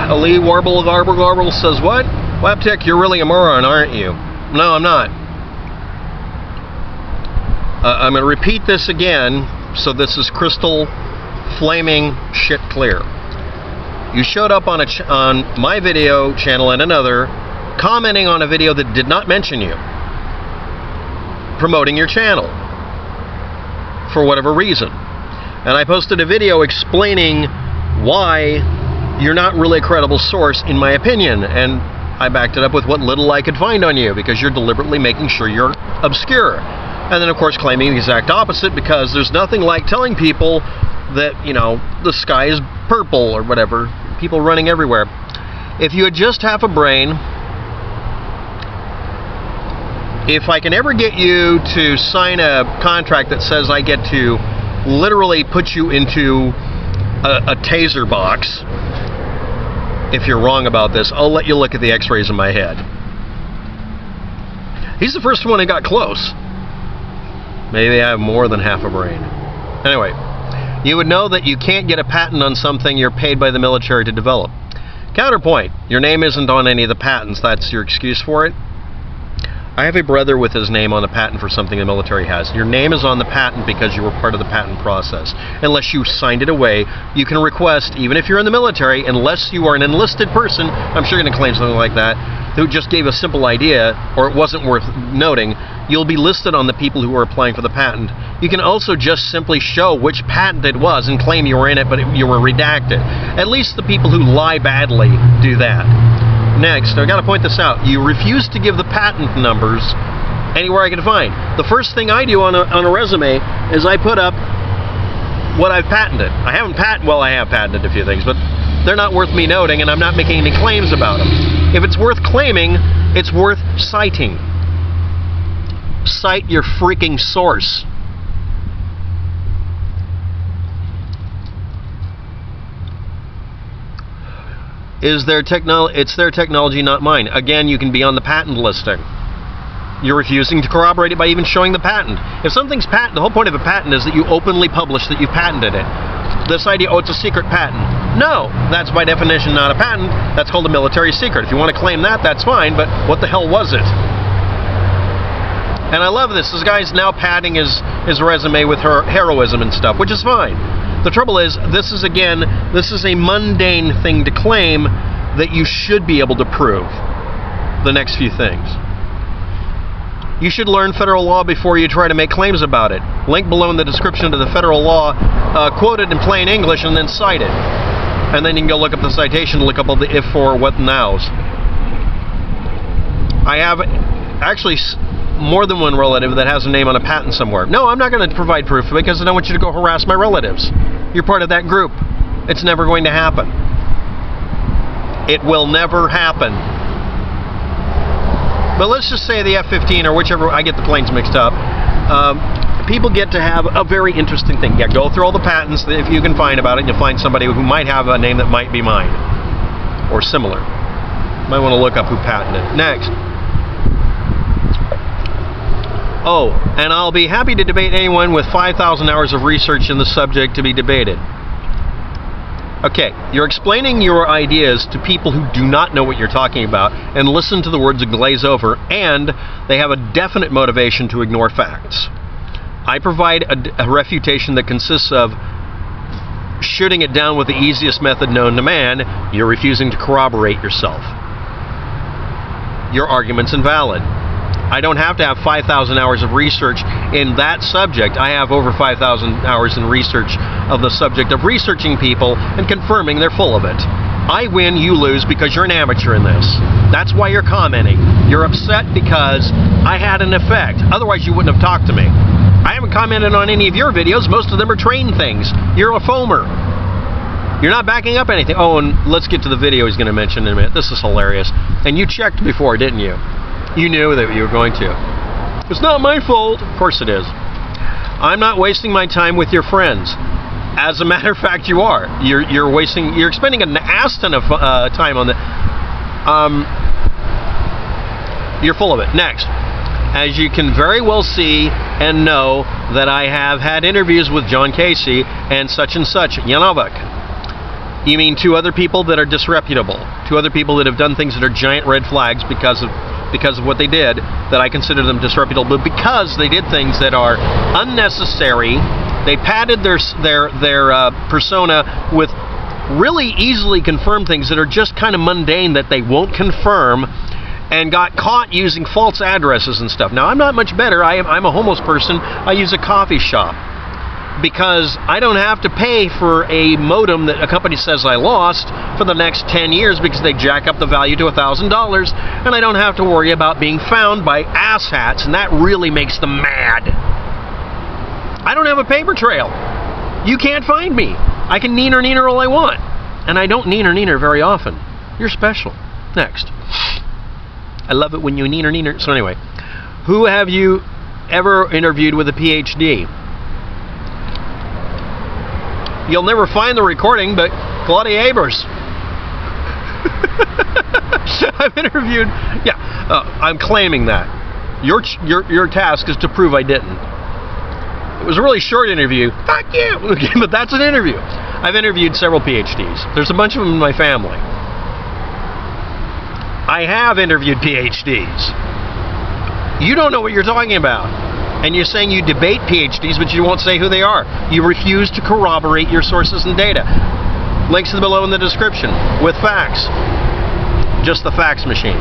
Ali Warble Garble Garble says, what? WAPTEK, you're really a moron, aren't you? No, I'm not. I'm going to repeat this again, so this is crystal flaming shit clear. You showed up on my video channel and another, commenting on a video that did not mention you, promoting your channel for whatever reason. And I posted a video explaining why you're not really a credible source, in my opinion, and I backed it up with what little I could find on you, because you're deliberately making sure you're obscure. And then, of course, claiming the exact opposite, because there's nothing like telling people that, you know, the sky is purple or whatever. People running everywhere. If you had just half a brain, if I can ever get you to sign a contract that says I get to literally put you into a taser box, if you're wrong about this, I'll let you look at the x-rays in my head. He's the first one who got close. Maybe I have more than half a brain. Anyway, you would know that you can't get a patent on something you're paid by the military to develop. Counterpoint, your name isn't on any of the patents. That's your excuse for it? I have a brother with his name on a patent for something the military has. Your name is on the patent because you were part of the patent process. Unless you signed it away, you can request, even if you're in the military, unless you are an enlisted person, I'm sure you're going to claim something like that, who just gave a simple idea, or it wasn't worth noting, you'll be listed on the people who are applying for the patent. You can also just simply show which patent it was and claim you were in it, but you were redacted. At least the people who lie badly do that. Next, I've got to point this out. You refuse to give the patent numbers anywhere I can find. The first thing I do on a resume is I put up what I've patented. I have patented a few things, but they're not worth me noting, and I'm not making any claims about them. If it's worth claiming, it's worth citing. Cite your freaking source. It's their technology, not mine. Again, you can be on the patent listing. You're refusing to corroborate it by even showing the patent. If something's patent, the whole point of a patent is that you openly publish that you've patented it. This idea, oh, it's a secret patent. No, that's by definition not a patent. That's called a military secret. If you want to claim that, that's fine, but what the hell was it? And I love this. This guy's now padding his resume with her heroism and stuff, which is fine. The trouble is, this is a mundane thing to claim that you should be able to prove the next few things. You should learn federal law before you try to make claims about it. Link below in the description to the federal law, quoted in plain English, and then cite it. And then you can go look up the citation, look up all the if, for, what, nows. I have actually more than one relative that has a name on a patent somewhere. No, I'm not going to provide proof because I don't want you to go harass my relatives. You're part of that group. It's never going to happen. It will never happen. But let's just say the F-15 or whichever, I get the planes mixed up, people get to have a very interesting thing. Yeah, go through all the patents if you can find about it, and you'll find somebody who might have a name that might be mine or similar. Might want to look up who patented it. Next. Oh, and I'll be happy to debate anyone with 5,000 hours of research in the subject to be debated. Okay, you're explaining your ideas to people who do not know what you're talking about and listen to the words and glaze over, and they have a definite motivation to ignore facts. I provide a refutation that consists of shooting it down with the easiest method known to man. You're refusing to corroborate yourself. Your argument's invalid. I don't have to have 5,000 hours of research in that subject. I have over 5,000 hours in research of the subject of researching people and confirming they're full of it. I win, you lose, because you're an amateur in this. That's why you're commenting. You're upset because I had an effect. Otherwise, you wouldn't have talked to me. I haven't commented on any of your videos. Most of them are train things. You're a foamer. You're not backing up anything. Oh, and let's get to the video he's going to mention in a minute. This is hilarious. And you checked before, didn't you? You knew that you were going to. It's not my fault. Of course it is. I'm not wasting my time with your friends. As a matter of fact, you are. You're expending an ass ton of time on the. You're full of it. Next. As you can very well see and know that I have had interviews with John Casey and such Yanovik. You mean two other people that are disreputable, two other people that have done things that are giant red flags because of what they did, that I consider them disreputable because they did things that are unnecessary. They padded their persona with really easily confirmed things that are just kind of mundane that they won't confirm, and got caught using false addresses and stuff. Now, I'm not much better. I'm a homeless person. I use a coffee shop because I don't have to pay for a modem that a company says I lost for the next 10 years because they jack up the value to $1,000, and I don't have to worry about being found by asshats, and that really makes them mad. I don't have a paper trail. You can't find me. I can neener all I want, and I don't neener very often. You're special. Next. I love it when you neener. So anyway, who have you ever interviewed with a PhD? You'll never find the recording, but Claudia Abers. I've interviewed. Yeah, I'm claiming that. Your task is to prove I didn't. It was a really short interview. Fuck you. But that's an interview. I've interviewed several PhDs. There's a bunch of them in my family. I have interviewed PhDs. You don't know what you're talking about. And you're saying you debate PhDs, but you won't say who they are. You refuse to corroborate your sources and data. Links below in the description with facts. Just the fax machine.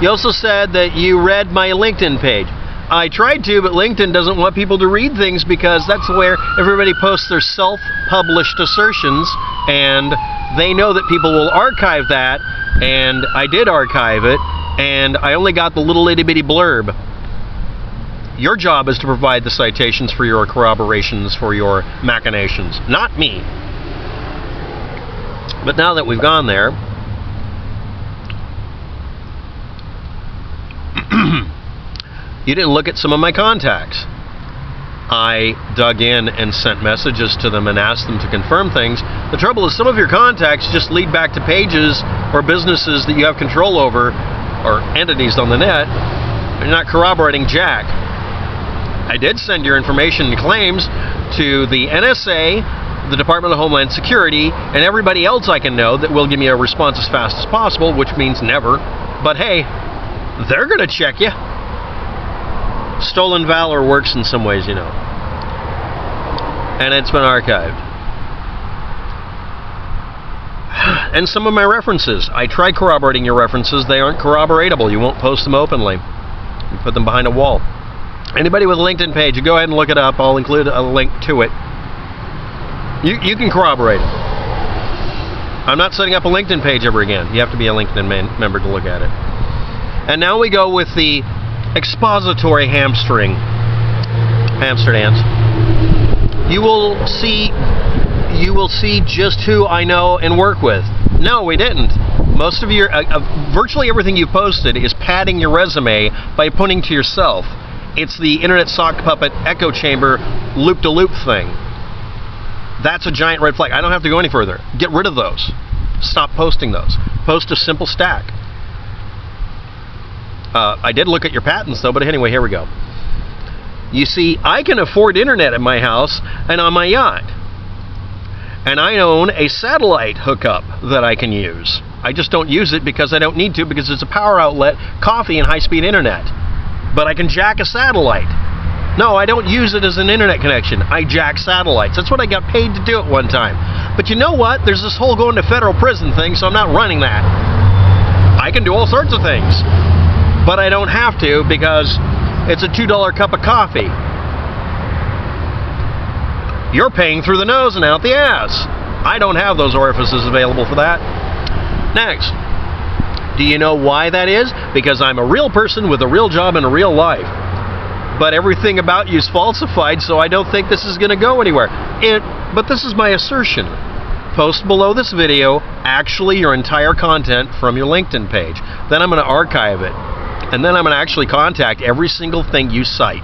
You also said that you read my LinkedIn page. I tried to, but LinkedIn doesn't want people to read things because that's where everybody posts their self-published assertions, and they know that people will archive that, and I did archive it, and I only got the little itty-bitty blurb. Your job is to provide the citations for your corroborations, for your machinations, not me. But now that we've gone there, you didn't look at some of my contacts. I dug in and sent messages to them and asked them to confirm things. The trouble is some of your contacts just lead back to pages or businesses that you have control over, or entities on the net. You're not corroborating jack. I did send your information and claims to the NSA, the Department of Homeland Security, and everybody else I can know that will give me a response as fast as possible, which means never. But hey, they're going to check you. Stolen valor works in some ways, you know. And it's been archived. And some of my references. I tried corroborating your references. They aren't corroboratable. You won't post them openly. You put them behind a wall. Anybody with a LinkedIn page, you go ahead and look it up. I'll include a link to it. You can corroborate it. I'm not setting up a LinkedIn page ever again. You have to be a LinkedIn member to look at it. And now we go with the expository hamster dance. You will see just who I know and work with. No, we didn't. Most of your virtually everything you posted is padding your resume by pointing to yourself. It's the internet sock puppet echo chamber loop-to-loop thing. That's a giant red flag. I don't have to go any further. Get rid of those. Stop posting those. Post a simple stack. I did look at your patents, though, but anyway, here we go. You see, I can afford internet at my house and on my yacht. And I own a satellite hookup that I can use. I just don't use it because I don't need to, because it's a power outlet, coffee, and high-speed internet. But I can jack a satellite. No, I don't use it as an internet connection. I jack satellites. That's what I got paid to do at one time. But you know what? There's this whole going to federal prison thing, so I'm not running that. I can do all sorts of things. But I don't have to because it's a $2 cup of coffee. You're paying through the nose and out the ass. I don't have those orifices available for that. Next. Do you know why that is? Because I'm a real person with a real job and a real life. But everything about you is falsified, so I don't think this is going to go anywhere. But this is my assertion. Post below this video actually your entire content from your LinkedIn page. Then I'm going to archive it. And then I'm going to actually contact every single thing you cite.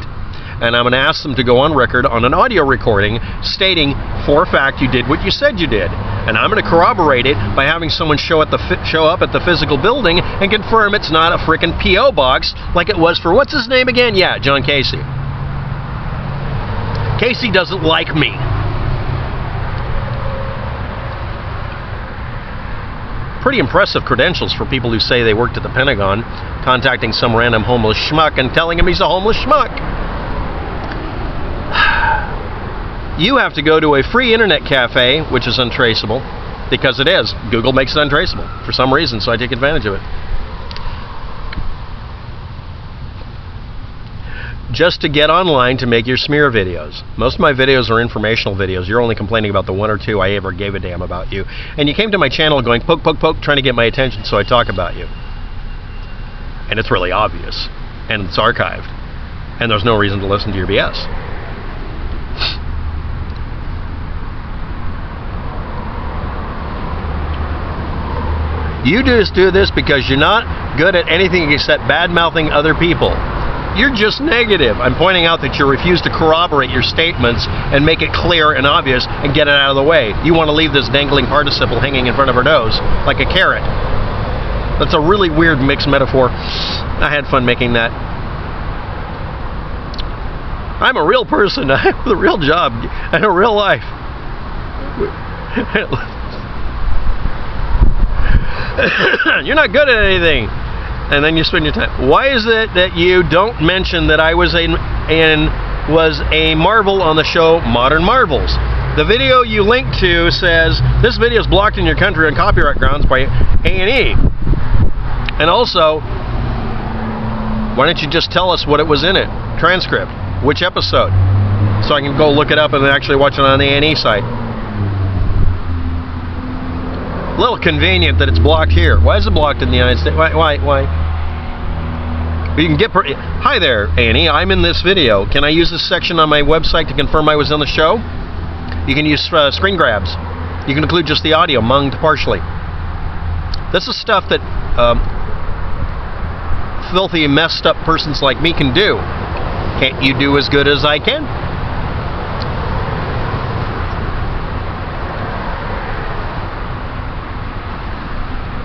And I'm going to ask them to go on record on an audio recording stating for a fact you did what you said you did. And I'm going to corroborate it by having someone show up at the physical building and confirm it's not a frickin' P.O. box like it was for, what's his name again? Yeah, John Casey. Casey doesn't like me. pretty impressive credentials for people who say they worked at the Pentagon, contacting some random homeless schmuck and telling him he's a homeless schmuck. You have to go to a free internet cafe, which is untraceable, because it is. Google makes it untraceable for some reason, so I take advantage of it. Just to get online to make your smear videos. Most of my videos are informational videos. You're only complaining about the one or two I ever gave a damn about you. And you came to my channel going poke, poke, poke, trying to get my attention, so I talk about you. And it's really obvious. And it's archived. And there's no reason to listen to your BS. You just do this because you're not good at anything except bad-mouthing other people. You're just negative. I'm pointing out that you refuse to corroborate your statements and make it clear and obvious and get it out of the way. You want to leave this dangling participle hanging in front of her nose like a carrot. That's a really weird mixed metaphor. I had fun making that. I'm a real person. I have a real job and a real life. You're not good at anything. And then you spend your time. Why is it that you don't mention that I was a Marvel on the show Modern Marvels? The video you link to says this video is blocked in your country on copyright grounds by A&E. And also, why don't you just tell us what it was in it? Transcript. Which episode? So I can go look it up and actually watch it on the A&E site. A little convenient that it's blocked here. Why is it blocked in the United States? Why? You can get... Hi there, Annie. I'm in this video. Can I use this section on my website to confirm I was on the show? You can use screen grabs. You can include just the audio, munged partially. This is stuff that filthy, messed up persons like me can do. Can't you do as good as I can?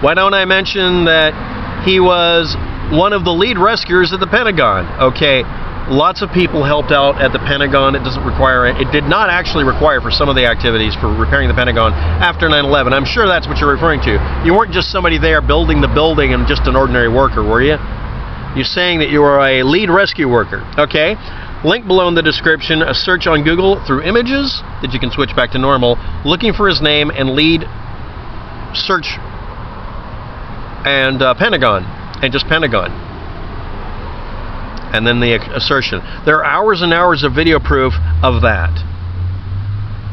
Why don't I mention that he was one of the lead rescuers at the Pentagon? Okay, lots of people helped out at the Pentagon. It did not actually require for some of the activities for repairing the Pentagon after 9/11. I'm sure that's what you're referring to. You weren't just somebody there building the building and just an ordinary worker, were you? You're saying that you were a lead rescue worker. Okay, link below in the description, a search on Google through images that you can switch back to normal, looking for his name and lead search and Pentagon, and just Pentagon. And then the assertion. There are hours and hours of video proof of that.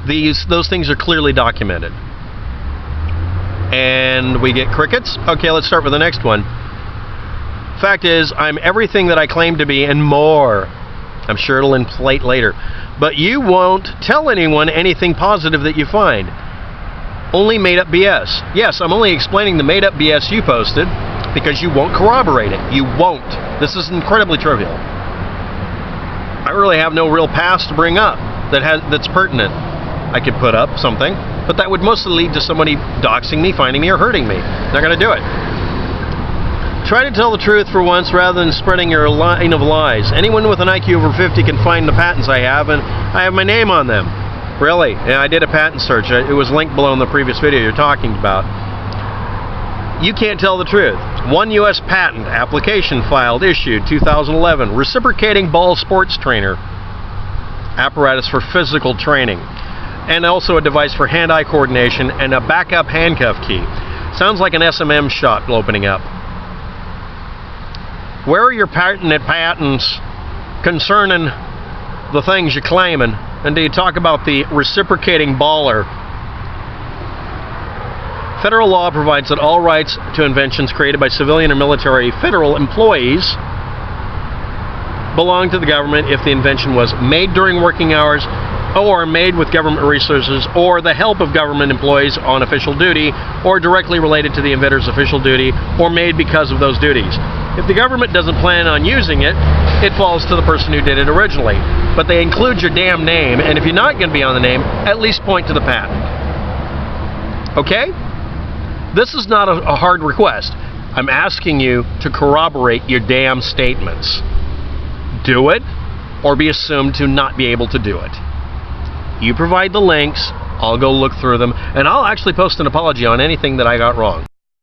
Those things are clearly documented. And we get crickets? Okay, let's start with the next one. Fact is, I'm everything that I claim to be and more. I'm sure it'll inflate later. But you won't tell anyone anything positive that you find. Only made-up BS. Yes, I'm only explaining the made-up BS you posted because you won't corroborate it. You won't. This is incredibly trivial. I really have no real past to bring up that's pertinent. I could put up something, but that would mostly lead to somebody doxing me, finding me, or hurting me. Not going to do it. Try to tell the truth for once rather than spreading your line of lies. Anyone with an IQ over 50 can find the patents I have, and I have my name on them. Really? Yeah, I did a patent search. It was linked below in the previous video you're talking about. You can't tell the truth. One U.S. patent application filed, issued 2011. Reciprocating ball sports trainer. Apparatus for physical training. And also a device for hand-eye coordination and a backup handcuff key. Sounds like an S&M shop opening up. Where are your patented patents concerning the things you're claiming? And do you talk about the reciprocating baller? Federal law provides that all rights to inventions created by civilian or military federal employees belong to the government if the invention was made during working hours or made with government resources or the help of government employees on official duty or directly related to the inventor's official duty or made because of those duties. If the government doesn't plan on using it, it falls to the person who did it originally. But they include your damn name, and if you're not going to be on the name, at least point to the patent. Okay? This is not a hard request. I'm asking you to corroborate your damn statements. Do it, or be assumed to not be able to do it. You provide the links, I'll go look through them, and I'll actually post an apology on anything that I got wrong.